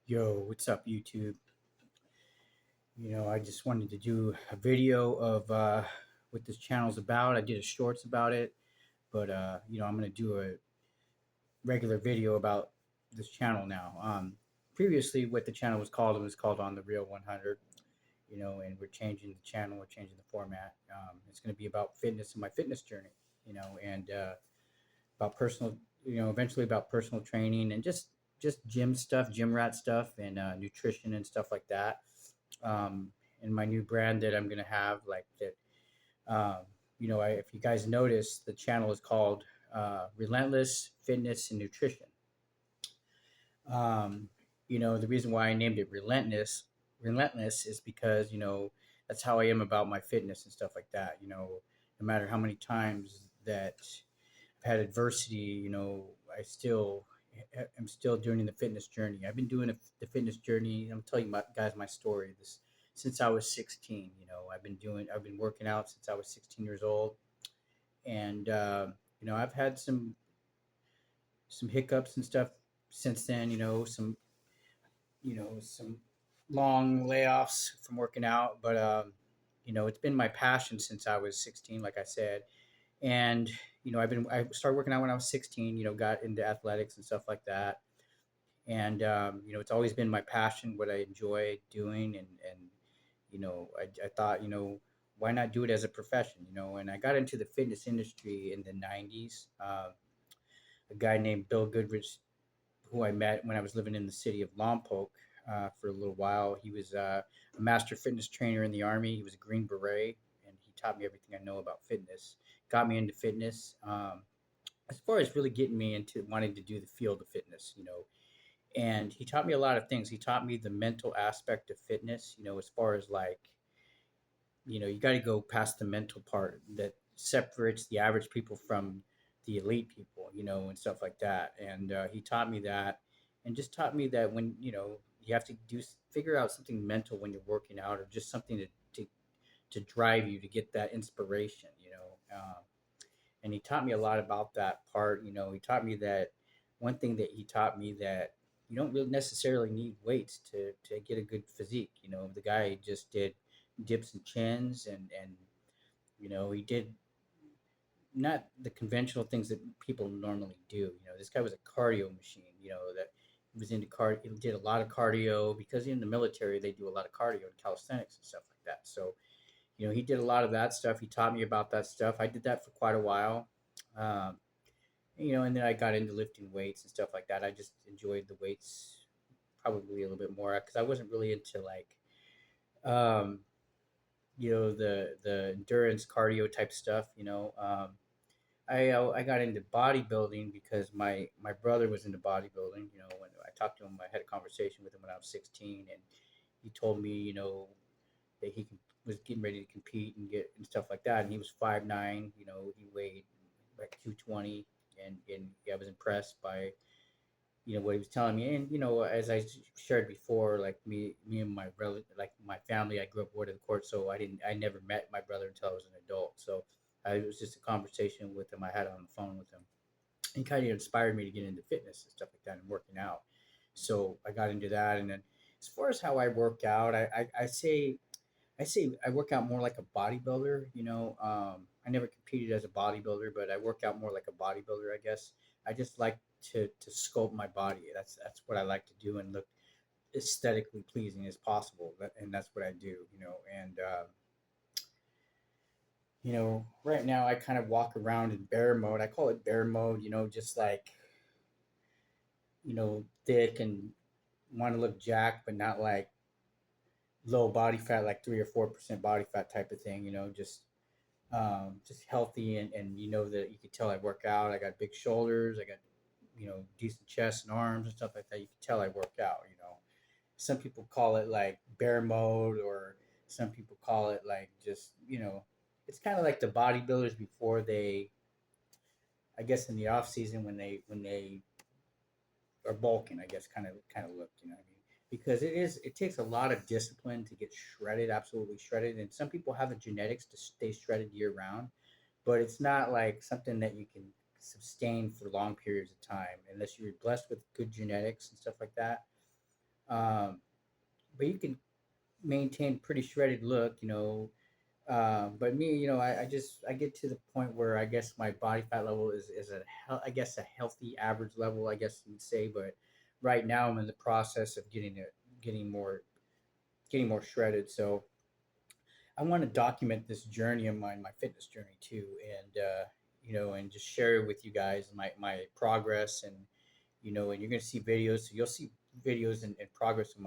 Yo, what's up, YouTube? I just wanted to do a video of what this channel's about. I did a shorts about it, but I'm gonna do a regular video about this channel now. Previously, what the channel was called, it was called On the Real 100. And we're changing the channel, we're changing the format. It's gonna be about fitness and my fitness journey. And about personal, eventually about personal training and just gym stuff, gym rat stuff, and nutrition and stuff like that. um, and my new brand that I'm gonna have like that. Um, if you guys notice, the channel is called Relentless Fitness and Nutrition. Um, the reason why I named it Relentless is because that's how I am about my fitness and stuff like that. No matter how many times that I've had adversity, I'm still doing the fitness journey. I've been doing the fitness journey. I'm telling you guys my story. This since I was 16. I've been working out since I was 16 years old, and I've had some hiccups and stuff since then. Some long layoffs from working out, but it's been my passion since I was 16, like I said. And I started working out when I was 16. Got into athletics and stuff like that. And it's always been my passion, what I enjoy doing. And I thought, why not do it as a profession? And I got into the fitness industry in the 90s. A guy named Bill Goodrich, who I met when I was living in the city of Lompoc for a little while. He was a master fitness trainer in the Army. He was a Green Beret, and he taught me everything I know about fitness. Got me into fitness. As far as really getting me into wanting to do the field of fitness, and he taught me a lot of things. He taught me the mental aspect of fitness, as far as like, you got to go past the mental part that separates the average people from the elite people, and stuff like that. And he taught me that, and just taught me that when you have to figure out something mental when you're working out, or just something to drive you to get that inspiration. And he taught me a lot about that part. He taught me that one thing that he taught me that you don't really necessarily need weights to get a good physique. The guy just did dips and chins, and he did not the conventional things that people normally do. This guy was a cardio machine. That he was into He did a lot of cardio because in the military they do a lot of cardio and calisthenics and stuff like that. So he did a lot of that stuff. He taught me about that stuff. I did that for quite a while. Um, and then I got into lifting weights and stuff like that. I just enjoyed the weights probably a little bit more because I wasn't really into like, um, the endurance cardio type stuff. I got into bodybuilding because my brother was into bodybuilding. When I talked to him, I had a conversation with him when I was 16, and he told me, that was getting ready to compete and get and stuff like that. And he was 5'9". He weighed like 220, and I was impressed by what he was telling me. And as I shared before, like me and my brother, like my family, I grew up ward of the court, so I never met my brother until I was an adult. So it was just a conversation with him I had on the phone with him. He kind of inspired me to get into fitness and stuff like that and working out. So I got into that, and then as far as how I work out, I say I work out more like a bodybuilder. I never competed as a bodybuilder, but I work out more like a bodybuilder, I guess. I just like to sculpt my body. That's what I like to do and look aesthetically pleasing as possible. And that's what I do. And right now I kind of walk around in bear mode. I call it bear mode. Just like thick and want to look jacked, but not like low body fat, like 3 or 4% body fat type of thing. Just healthy, and that you could tell I work out. I got big shoulders. I got decent chest and arms and stuff like that. You can tell I work out. Some people call it like bear mode, or some people call it like just it's kind of like the bodybuilders before they, I guess, in the off season when they are bulking. I guess kind of look. What I mean? Because it takes a lot of discipline to get shredded, absolutely shredded. And some people have the genetics to stay shredded year round, but it's not like something that you can sustain for long periods of time unless you're blessed with good genetics and stuff like that. um, but you can maintain pretty shredded look, you know. But me, you know, I get to the point where I guess my body fat level is I guess a healthy average level, I guess you'd say. But right now I'm in the process of getting more getting more shredded. So I want to document this journey of mine, my fitness journey too, and you know, and just share it with you guys, my progress, and you know, and you're gonna see videos, so you'll see videos and progress in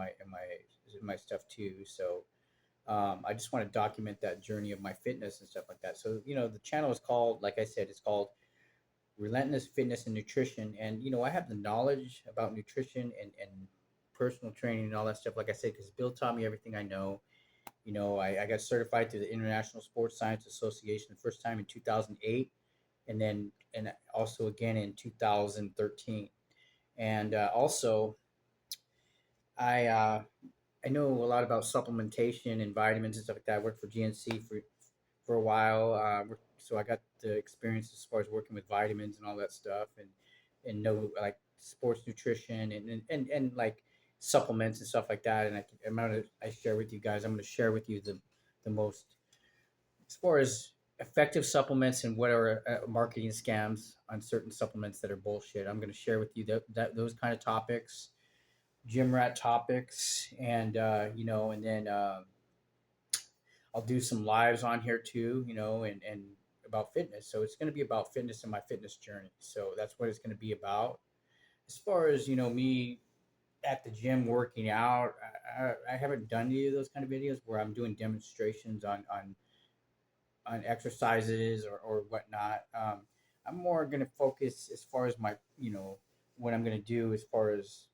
my stuff too. So I just want to document that journey of my fitness and stuff like that. So you know, the channel is called, like I said, it's called Relentless Fitness and Nutrition, and you know, I have the knowledge about nutrition and personal training and all that stuff, like I said, because Bill taught me everything I know. You know, I got certified through the International Sports Science Association the first time in 2008, and also again in 2013. And also, I uh, I know a lot about supplementation and vitamins and stuff like that. I worked for GNC for a while, so I got the experience as far as working with vitamins and all that stuff, and know like sports nutrition and like supplements and stuff like that. And I share with you guys. I'm gonna share with you the most as far as effective supplements and what are marketing scams on certain supplements that are bullshit. I'm gonna share with you that those kind of topics, gym rat topics, and you know, and then I'll do some lives on here too, you know, and about fitness. So it's going to be about fitness and my fitness journey. So that's what it's going to be about. As far as you know, me at the gym working out, I haven't done any of those kind of videos where I'm doing demonstrations on exercises or whatnot. I'm more going to focus as far as my, you know, what I'm going to do as far as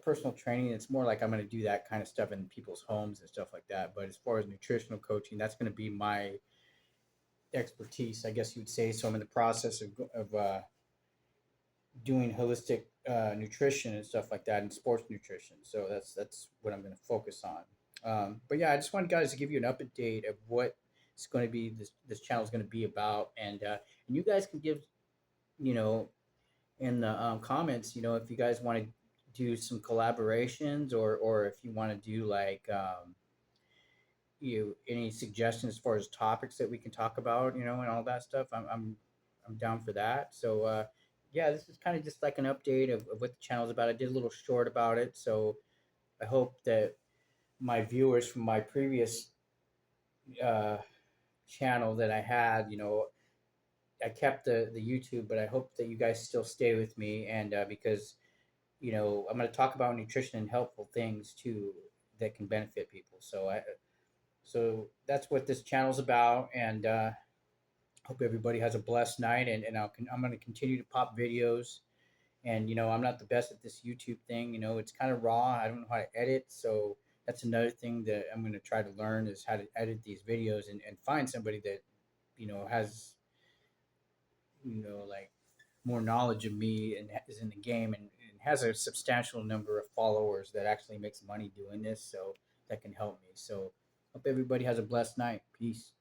personal training. It's more like I'm going to do that kind of stuff in people's homes and stuff like that. But as far as nutritional coaching, that's going to be my expertise, I guess you would say. So I'm in the process of doing holistic nutrition and stuff like that, and sports nutrition. So that's what I'm going to focus on. But yeah, I just wanted guys to give you an update of what it's going to be. This channel is going to be about, and you guys can give, you know, in the comments, you know, if you guys want to do some collaborations, or if you want to do like you any suggestions as far as topics that we can talk about, you know, and all that stuff. I'm down for that. So yeah, this is kind of just like an update of what the channel's about. I did a little short about it, so I hope that my viewers from my previous uh, channel that I had, you know, I kept the YouTube, but I hope that you guys still stay with me, and because you know, I'm going to talk about nutrition and helpful things too that can benefit people. So that's what this channel's about, and hope everybody has a blessed night. And I'm going to continue to pop videos. And you know, I'm not the best at this YouTube thing. You know, it's kind of raw. I don't know how to edit, so that's another thing that I'm going to try to learn is how to edit these videos and find somebody that you know has you know like more knowledge of me and is in the game and has a substantial number of followers that actually makes money doing this, so that can help me. So hope everybody has a blessed night. Peace.